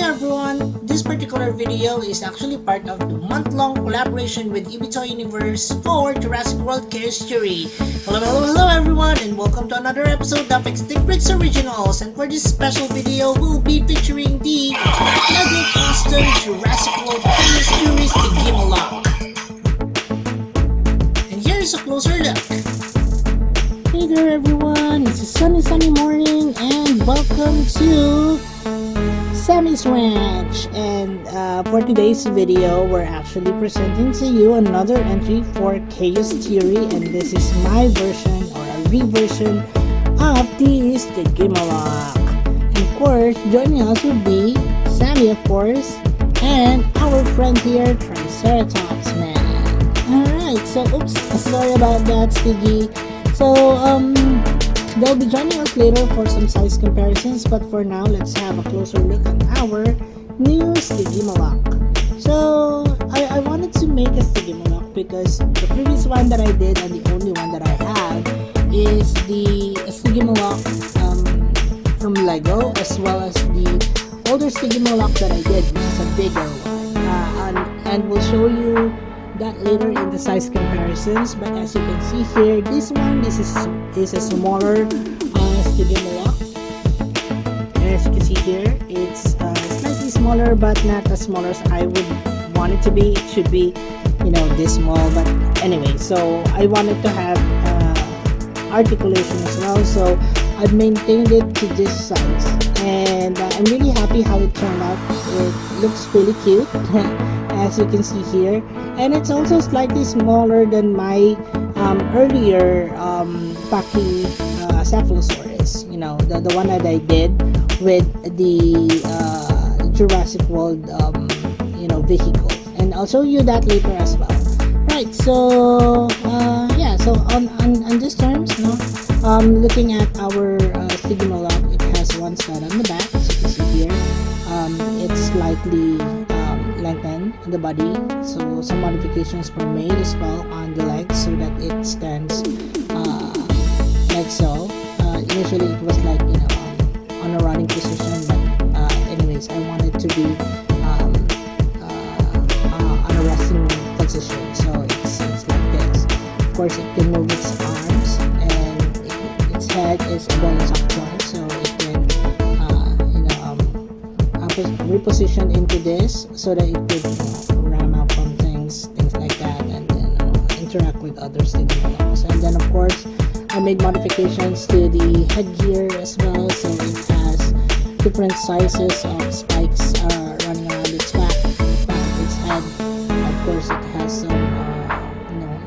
everyone! This particular video is actually part of the month-long collaboration with Ibito Universe for Jurassic World Case Theory. Hello everyone, and welcome to another episode of Extinct Originals. And for this special video, we'll be featuring the Lego Custom Jurassic World Case Theory Stygimoloch. And here's a closer look. Hey there everyone, it's a sunny morning and welcome to Sammy's Ranch. And for today's video, we're actually presenting to you another entry for Chaos Theory, and this is my version or a reversion of the Stygimoloch. And of course, joining us will be Sammy, of course, and our friend here, Triceratops Man. Alright, so oops, sorry about that, Stiggy. So, they'll be joining us later for some size comparisons, but for now, let's have a closer look at our new Stygimoloch. So, I wanted to make a Stygimoloch because the previous one that I did and the only one that I have is the Stygimoloch from Lego, as well as the older Stygimoloch that I did, which is a bigger one. And we'll show you that later in the size comparisons, but as you can see here, this is a smaller Stygimoloch. As you can see here, it's slightly smaller, but not as small as I would want it to be. It should be, this small, but anyway, so I wanted to have articulation as well, so I've maintained it to this size, and I'm really happy how it turned out. It looks really cute as you can see here, and it's also slightly smaller than my earlier Pachycephalosaurus, the one that I did with the Jurassic World vehicle, and I'll show you that later as well. Right, so so on these terms, looking at our Stygimoloch, it has one stud on the back, as you can see here. It's slightly lengthened in the body, so some modifications were made as well on the legs so that it stands like so. Initially it was like on a running position, but anyways, I wanted to be on a resting position, so it's like this. Of course, it can move its arms, and its head is a bone soft joint, so it can reposition into this so that it could ram up on things like that, and then interact with other Stygimolochs. And then of course, I made modifications to the headgear as well, so it has different sizes of spikes running around its back of its head. Of course, it has some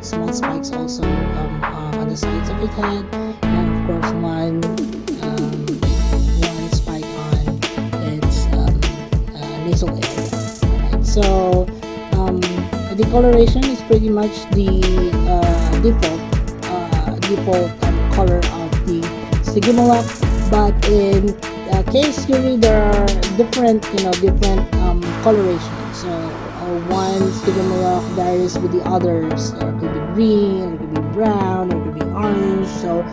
small spikes also on the sides of its head, and of course one spike on its nasal area. Alright, so the coloration is pretty much the default color of the Stygimoloch, but in Case Theory there are different colorations. So one Stygimoloch varies with the others. There could be green, there could be brown, there could be orange. So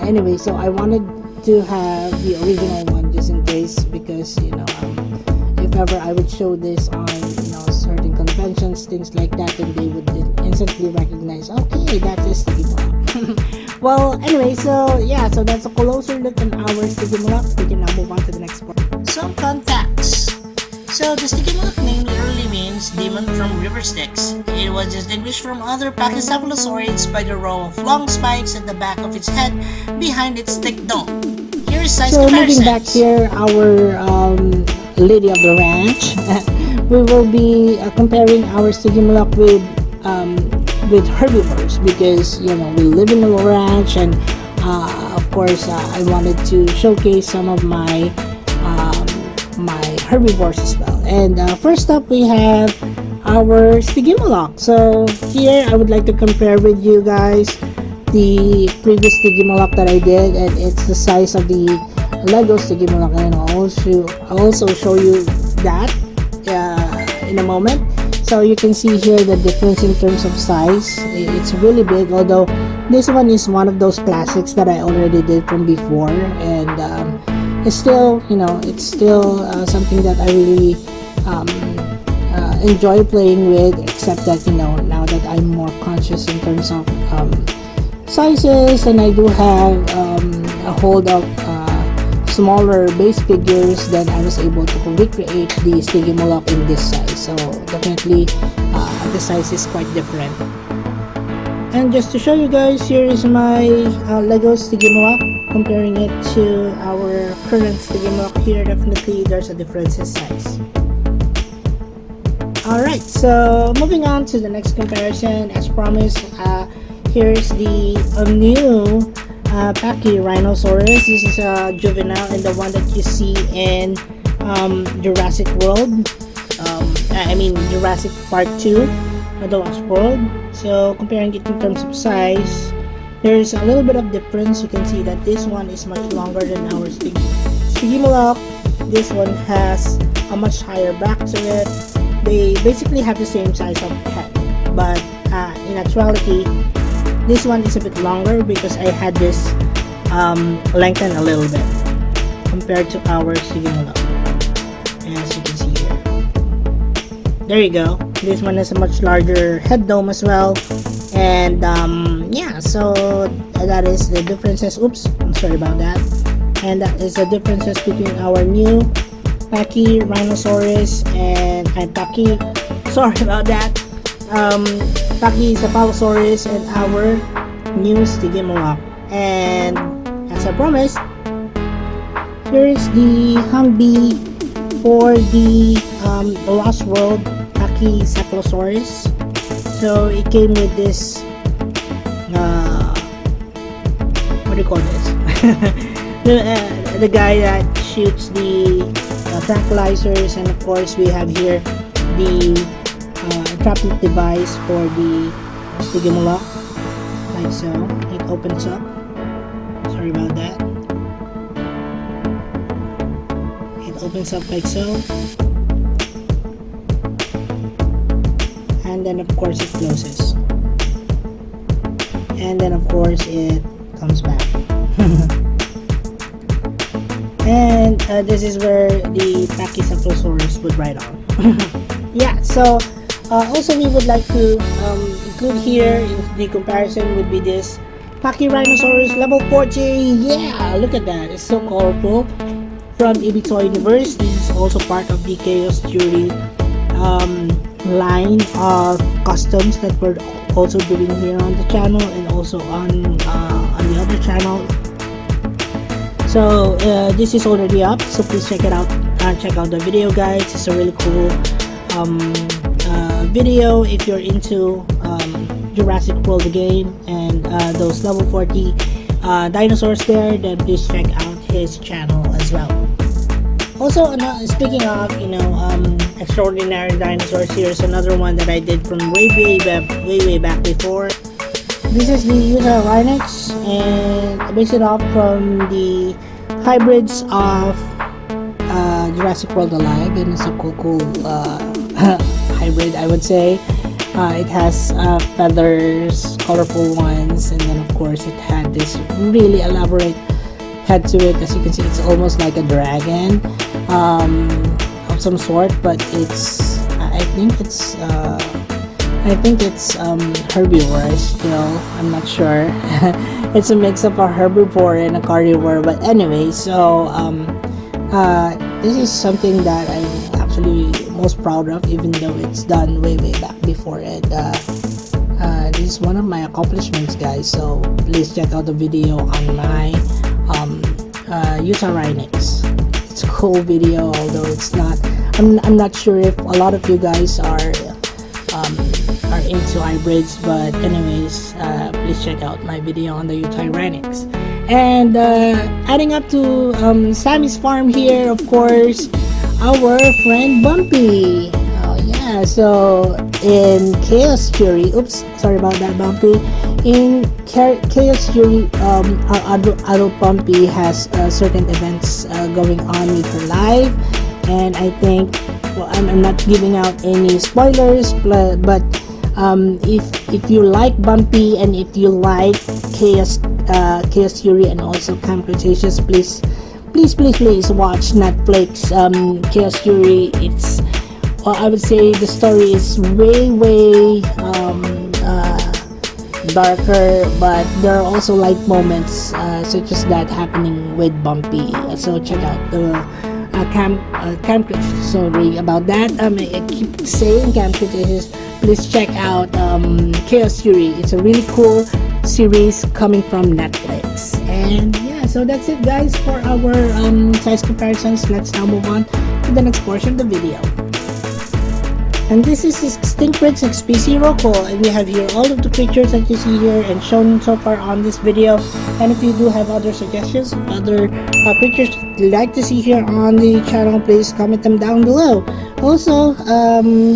anyway, so I wanted to have the original one just in case, because if ever I would show this on certain conventions, things like that, then they would instantly recognize, okay, that's a Stygimoloch. Well, anyway, so that's a closer look on our Stygimoloch. We can now move on to the next part. Some fun facts. So the Stygimoloch name literally means demon from river Styx. It was distinguished from other Pachycephalosaurids by the row of long spikes at the back of its head behind its thick dome. Here is size comparisons. So moving back here, our lady of the ranch, we will be comparing our Stygimoloch with herbivores, because we live in a ranch, and of course I wanted to showcase some of my herbivores as well. And first up, we have our Stygimoloch. So here I would like to compare with you guys the previous Stygimoloch that I did, and it's the size of the Lego Stygimoloch, and I'll also show you that in a moment. So you can see here the difference in terms of size. It's really big, although this one is one of those classics that I already did from before, and it's still, it's still something that I really enjoy playing with, except that, now that I'm more conscious in terms of sizes, and I do have a hold of smaller base figures, then I was able to recreate the Stygimoloch in this size. So definitely the size is quite different. And just to show you guys, here is my Lego Stygimoloch, comparing it to our current Stygimoloch here. Definitely there's a difference in size. Alright, so moving on to the next comparison. As promised, here's the new PACHYRHINOSAURUS. This is a juvenile, and the one that you see in Jurassic World. Jurassic Part 2, The Lost World. So comparing it in terms of size, there's a little bit of difference. You can see that this one is much longer than our Stygimoloch. This one has a much higher back to it. They basically have the same size of head, but in actuality, this one is a bit longer because I had this lengthened a little bit compared to our Stygimoloch, as you can see here. There you go. This one has a much larger head dome as well, and yeah, so that is the differences. Oops, I'm sorry about that. And that is the differences between our new PACHYRHINOSAURUS and sorry about that. Pachycephalosaurus and our new Stygimoloch. And as I promised, here is the Humvee for the Lost World Pachycephalosaurus. So it came with this what do you call this? the guy that shoots the tranquilizers, and of course we have here the entrapment device for the Stygimoloch, like so. It opens up. Sorry about that. It opens up like so, and then of course it closes, and then of course it comes back. And this is where the Pachycephalosaurus would ride on. Yeah, so also we would like to include here in the comparison would be this PACHYRHINOSAURUS level 40. Yeah, look at that, it's so colorful. From EB Toy Universe, this is also part of the Chaos Fury line of customs that we're also doing here on the channel, and also on the other channel. So this is already up, so please check it out. Check out the video, guys. It's a really cool video if you're into Jurassic World game and those level 40 dinosaurs there. Then please check out his channel as well. Also, speaking of extraordinary dinosaurs, here's another one that I did from way back before. This is the Jurassic, and I based it off from the hybrids of Jurassic World Alive, and it's a cool hybrid, I would say. It has feathers, colorful ones, and then of course it had this really elaborate head to it. As you can see, it's almost like a dragon of some sort, but it's I think it's herbivore still. I'm not sure. It's a mix of a herbivore and a carnivore, but anyway, so this is something that I'm actually most proud of, even though it's done way back before. And this is one of my accomplishments, guys, so please check out the video on my Jurassic. It's a cool video, although it's not, I'm not sure if a lot of you guys are into hybrids, but anyways, please check out my video on the Jurassic. And adding up to Sammy's farm here, of course, our friend Bumpy. Oh yeah, so in Chaos Fury, oops, sorry about that, Bumpy. In Chaos Fury, our adult Bumpy has certain events going on with her life, and I think, well, I'm not giving out any spoilers, but if you like Bumpy and if you like Chaos Fury and also Camp Cretaceous, please please watch Netflix Chaos Fury. It's I would say the story is way darker, but there are also light moments such as that happening with Bumpy. So check out the Camp Cretaceous. Sorry about that. I keep saying Camp Cretaceous. Please check out Chaos Fury. It's a really cool series coming from Netflix. And yeah, so that's it, guys, for our size comparisons. Let's now move on to the next portion of the video. And this is Extinct XP roll call, and we have here all of the creatures that you see here and shown so far on this video. And if you do have other suggestions of other creatures you'd like to see here on the channel, please comment them down below. Also,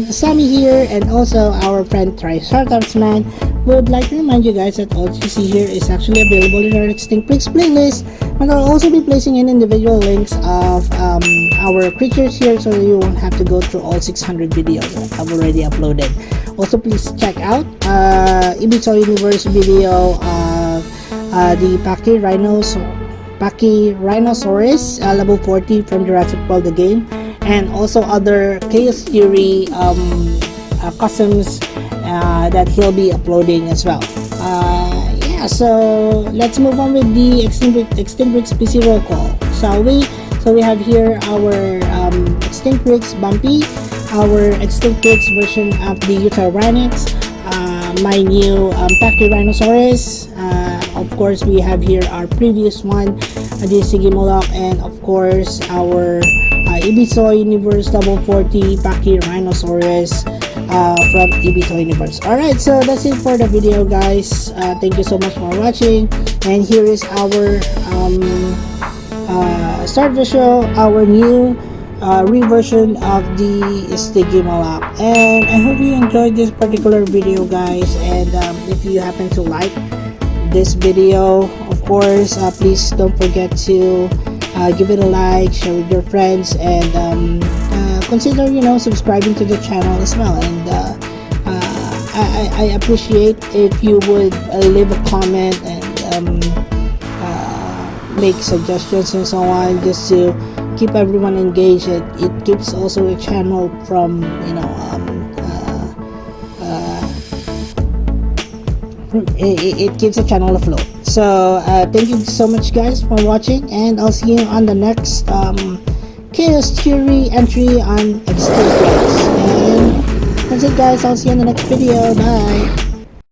Sammy here and also our friend Triceratops Man would like to remind you guys that all you see here is actually available in our Extinct playlist. And I'll also be placing in individual links of our creatures here, so you won't have to go through all 600 videos that I've already uploaded. Also, please check out Ibiza Universe video of the PACHYRHINOSAURUS level 40 from Jurassic World the game, and also other Chaos Theory customs that he'll be uploading as well. Yeah, so let's move on with the Extinct PC roll call, shall we? So we have here our Extinct Bumpy, our Extinct version of the Utahranosaurus, my new PACHYRHINOSAURUS. Of course, we have here our previous one, the Stygimoloch, and of course our Ibiza Universe level 40 PACHYRHINOSAURUS from Ibiza Universe. Alright, so that's it for the video, guys. Thank you so much for watching, and here is our start the show, our new reversion of the Stygimoloch. And I hope you enjoyed this particular video, guys, and if you happen to like this video, of course, please don't forget to give it a like, share with your friends, and consider subscribing to the channel as well. And I appreciate if you would leave a comment and make suggestions and so on, just to keep everyone engaged. It keeps also a channel from it keeps a channel afloat. So thank you so much, guys, for watching, and I'll see you on the next Chaos Theory entry on Extinct. And that's it, guys. I'll see you in the next video. Bye.